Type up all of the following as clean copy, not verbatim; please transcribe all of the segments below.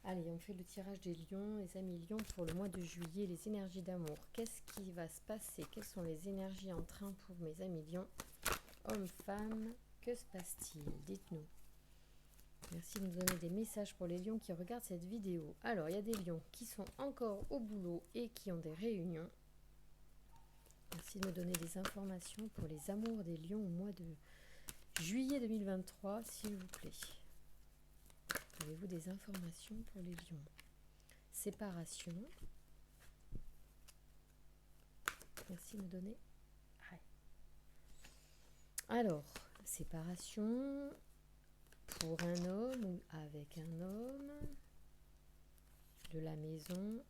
Allez, on fait le tirage des lions, les amis lions, pour le mois de juillet, les énergies d'amour. Qu'est-ce qui va se passer? Quelles sont les énergies en train pour mes amis lions? Hommes, femmes, que se passe-t-il? Dites-nous. Merci de nous donner des messages pour les lions qui regardent cette vidéo. Alors, il y a des lions qui sont encore au boulot et qui ont des réunions. Merci de me donner des informations pour les amours des lions au mois de juillet 2023, s'il vous plaît. Avez-vous des informations pour les lions? Séparation. Merci de me donner. Ouais. Alors, séparation pour un homme ou avec un homme, de la maison,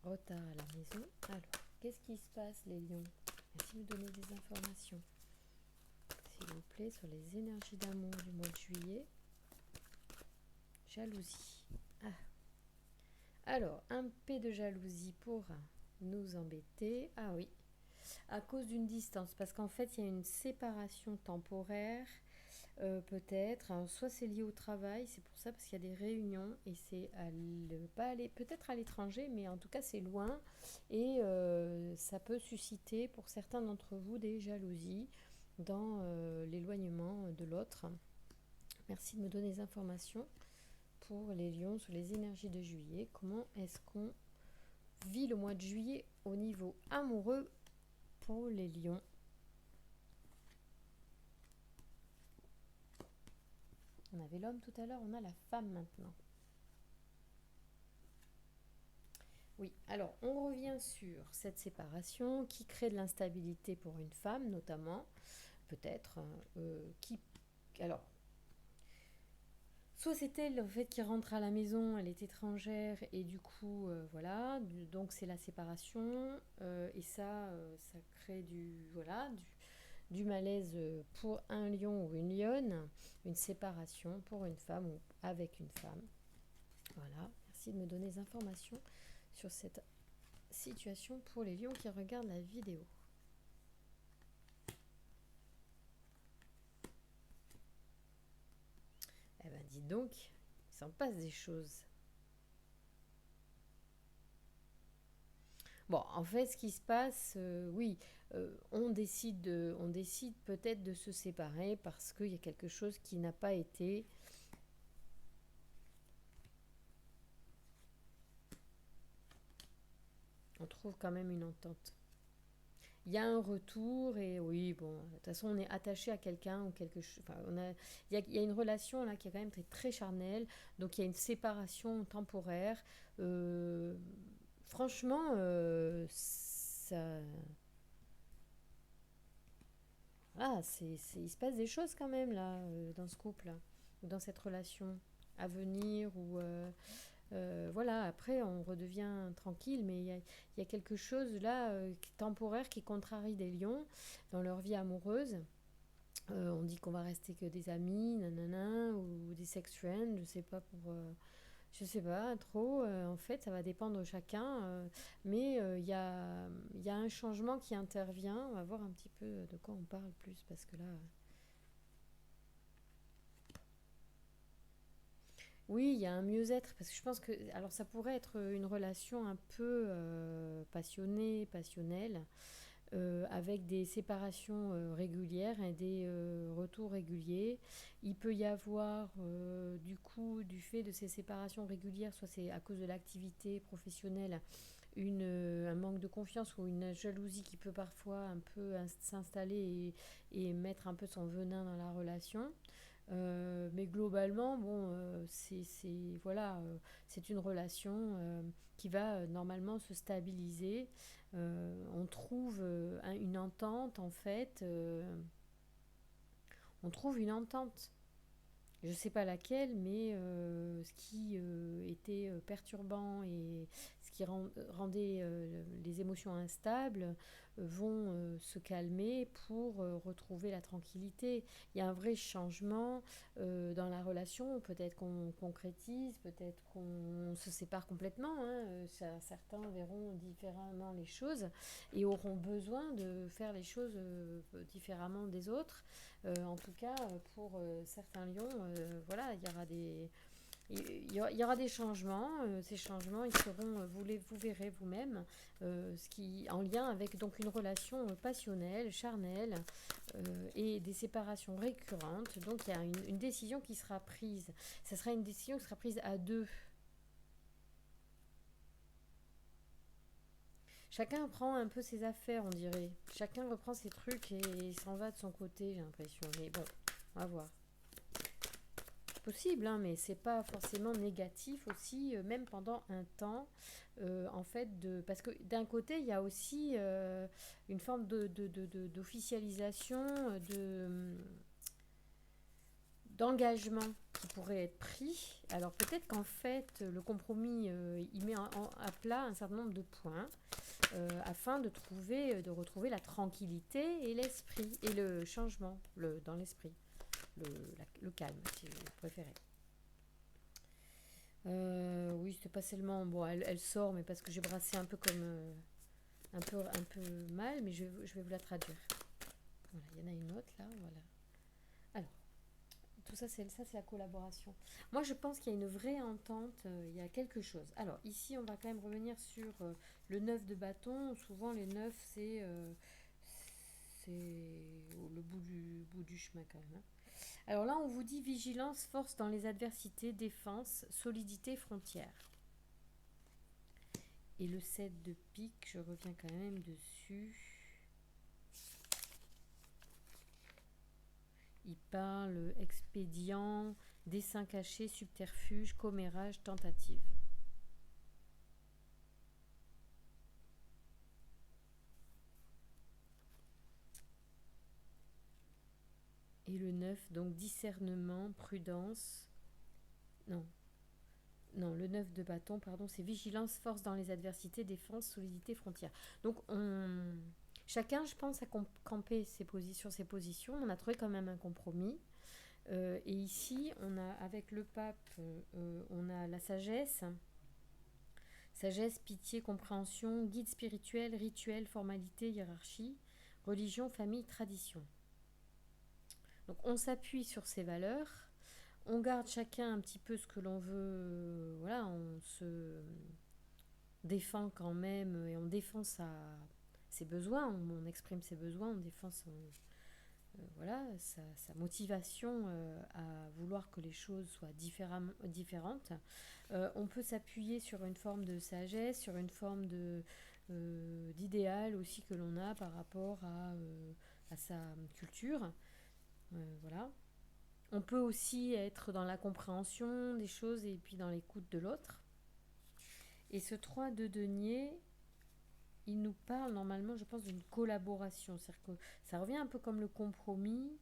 retard à la maison. Alors, qu'est-ce qui se passe les lions? Merci de me donner des informations, s'il vous plaît, sur les énergies d'amour du mois de juillet. Jalousie. Ah. Alors, un P de jalousie pour nous embêter. Ah oui, à cause d'une distance, parce qu'en fait, il y a une séparation temporaire, peut-être. Alors, soit c'est lié au travail, c'est pour ça, parce qu'il y a des réunions, et c'est pas aller, peut-être à l'étranger, mais en tout cas, c'est loin, et ça peut susciter, pour certains d'entre vous, des jalousies dans l'éloignement de l'autre. Merci de me donner des informations pour les lions sur les énergies de juillet. Comment est-ce qu'on vit le mois de juillet au niveau amoureux pour les lions? On avait l'homme tout à l'heure, on a la femme maintenant. Oui, alors on revient sur cette séparation qui crée de l'instabilité pour une femme notamment, peut-être, alors, soit c'est elle en fait qui rentre à la maison, elle est étrangère et du coup, voilà, donc c'est la séparation, et ça crée du malaise pour un lion ou une lionne, une séparation pour une femme ou avec une femme. Voilà, merci de me donner des informations sur cette situation pour les lions qui regardent la vidéo. Eh ben dis donc, il s'en passe des choses. Bon, en fait, ce qui se passe, oui, on décide peut-être de se séparer parce qu'il y a quelque chose qui n'a pas été. On trouve quand même une entente. Il y a un retour et oui, bon, de toute façon, on est attaché à quelqu'un ou quelque chose. Enfin, il y a une relation là qui est quand même très, très charnelle. Donc, il y a une séparation temporaire. Euh, Franchement, ça. Ah, il se passe des choses quand même là, dans ce couple, là, ou dans cette relation à venir, ou voilà, après on redevient tranquille, mais il y a quelque chose là, temporaire, qui contrarie des lions dans leur vie amoureuse. On dit qu'on va rester que des amis, nanana, ou des sex friends, je sais pas trop, en fait, ça va dépendre de chacun, mais il y a un changement qui intervient. On va voir un petit peu de quoi on parle plus, parce que là. Oui, il y a un mieux-être, parce que je pense que. Alors, ça pourrait être une relation un peu passionnée, passionnelle, avec des séparations régulières et des retours réguliers. Il peut y avoir, du coup, du fait de ces séparations régulières, soit c'est à cause de l'activité professionnelle, un manque de confiance ou une jalousie qui peut parfois un peu s'installer et mettre un peu son venin dans la relation. Mais globalement, bon, voilà, c'est une relation qui va normalement se stabiliser. On trouve une entente, en fait. On trouve une entente. Je ne sais pas laquelle, mais ce qui était perturbant et ce qui rendait les émotions instables vont se calmer pour retrouver la tranquillité. Il y a un vrai changement dans la relation. Peut-être qu'on concrétise, peut-être qu'on se sépare complètement, hein. Certains verront différemment les choses et auront besoin de faire les choses différemment des autres. En tout cas, pour certains lions, voilà, il y aura Il y aura des changements. Ces changements, ils seront, vous verrez vous-même, ce qui en lien avec donc une relation passionnelle, charnelle, et des séparations récurrentes. Donc il y a une décision qui sera prise. Ça sera une décision qui sera prise à deux. Chacun prend un peu ses affaires, on dirait. Chacun reprend ses trucs et s'en va de son côté, j'ai l'impression. Mais bon, on va voir. Possible, hein, mais c'est pas forcément négatif aussi, même pendant un temps, en fait, parce que d'un côté, il y a aussi une forme d'officialisation, d'engagement qui pourrait être pris. Alors peut-être qu'en fait, le compromis, il met à plat un certain nombre de points afin de retrouver la tranquillité et l'esprit, et le changement dans l'esprit, le, le calme, si vous préférez. Oui, c'est pas seulement. Bon, elle sort, mais parce que j'ai brassé un peu comme. Un peu mal, mais je vais vous la traduire. Voilà, il y en a une autre là, voilà. Alors, tout ça, c'est la collaboration. Moi, je pense qu'il y a une vraie entente, il y a quelque chose. Alors, ici, on va quand même revenir sur le 9 de bâton. Souvent, les 9, c'est le bout du chemin quand même, hein. Alors là, on vous dit vigilance, force dans les adversités, défense, solidité, frontière. Et le 7 de pique, je reviens quand même dessus. Il parle expédient, dessin caché, subterfuge, commérage, tentative. Et le 9, donc discernement, prudence. Non, non, le 9 de bâton, pardon, c'est vigilance, force dans les adversités, défense, solidité, frontière. Donc, chacun, je pense, a campé sur ses positions. On a trouvé quand même un compromis. Et ici, on a, avec le pape, on a la sagesse. Sagesse, pitié, compréhension, guide spirituel, rituel, formalité, hiérarchie, religion, famille, tradition. Donc, on s'appuie sur ces valeurs. On garde chacun un petit peu ce que l'on veut. Voilà, on se défend quand même et on défend ses besoins. On exprime ses besoins, on défend voilà, sa motivation à vouloir que les choses soient différentes. On peut s'appuyer sur une forme de sagesse, sur une forme d'idéal aussi que l'on a par rapport à sa culture. Voilà. On peut aussi être dans la compréhension des choses et puis dans l'écoute de l'autre. Et ce 3 de denier, il nous parle normalement, je pense, d'une collaboration. C'est-à-dire que ça revient un peu comme le compromis.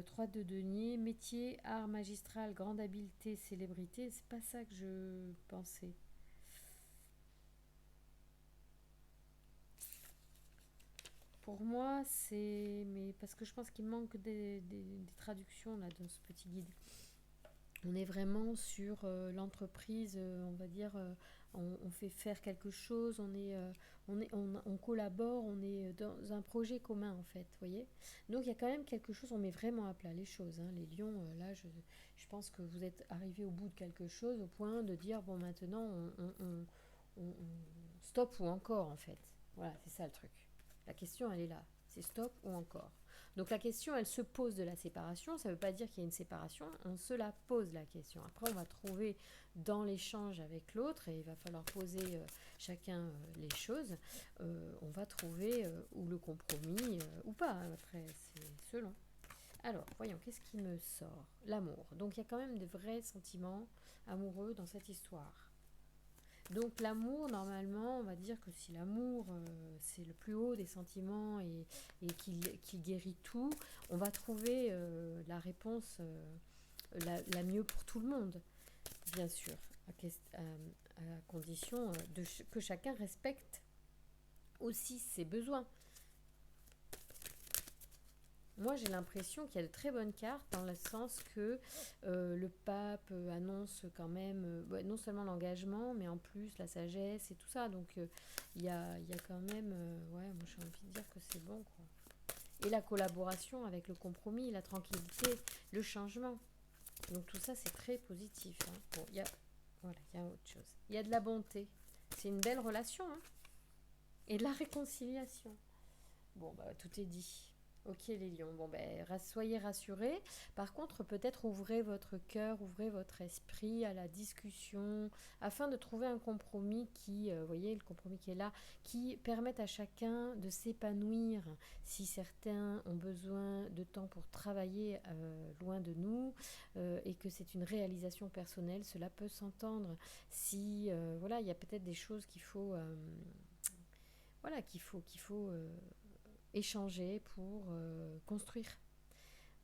3 de denier, métier, art magistral, grande habileté, célébrité. C'est pas ça que je pensais. Pour moi, c'est. Mais parce que je pense qu'il manque des traductions là dans ce petit guide. On est vraiment sur l'entreprise, on va dire, on fait faire quelque chose, on collabore, on est dans un projet commun en fait, vous voyez. Donc il y a quand même quelque chose, on met vraiment à plat les choses, hein. Les lions, là, je pense que vous êtes arrivés au bout de quelque chose, au point de dire, bon, maintenant, on stop ou encore en fait. Voilà, c'est ça le truc. La question, elle est là. C'est stop ou encore. Donc la question, elle se pose de la séparation. Ça ne veut pas dire qu'il y a une séparation. On se la pose la question. Après, on va trouver dans l'échange avec l'autre, et il va falloir poser chacun les choses. On va trouver ou le compromis ou pas. Après, c'est selon. Alors, voyons, qu'est-ce qui me sort? L'amour. Donc il y a quand même des vrais sentiments amoureux dans cette histoire. Donc l'amour, normalement, on va dire que si l'amour, c'est le plus haut des sentiments et qu'il guérit tout, on va trouver la réponse la mieux pour tout le monde, bien sûr, à condition que chacun respecte aussi ses besoins. Moi, j'ai l'impression qu'il y a de très bonnes cartes dans le sens que le pape annonce quand même non seulement l'engagement, mais en plus la sagesse et tout ça. Donc, il y a quand même... ouais, moi, j'ai envie de dire que c'est bon, quoi. Et la collaboration avec le compromis, la tranquillité, le changement. Donc tout ça, c'est très positif. Hein. Bon, voilà, il y a autre chose. Il y a de la bonté. C'est une belle relation. Hein. Et de la réconciliation. Bon, bah, tout est dit. Ok les lions, bon ben soyez rassurés. Par contre, peut-être ouvrez votre cœur, ouvrez votre esprit à la discussion, afin de trouver un compromis qui, vous voyez, le compromis qui est là, qui permette à chacun de s'épanouir. Si certains ont besoin de temps pour travailler loin de nous et que c'est une réalisation personnelle, cela peut s'entendre. Si, voilà, il y a peut-être des choses qu'il faut, voilà, qu'il faut échanger pour construire.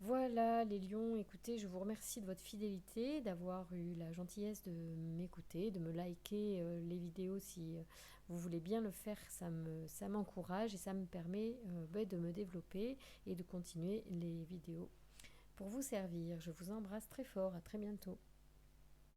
Voilà les lions, écoutez, je vous remercie de votre fidélité, d'avoir eu la gentillesse de m'écouter, de me liker les vidéos si vous voulez bien le faire, ça m'encourage et ça me permet de me développer et de continuer les vidéos pour vous servir. Je vous embrasse très fort, à très bientôt.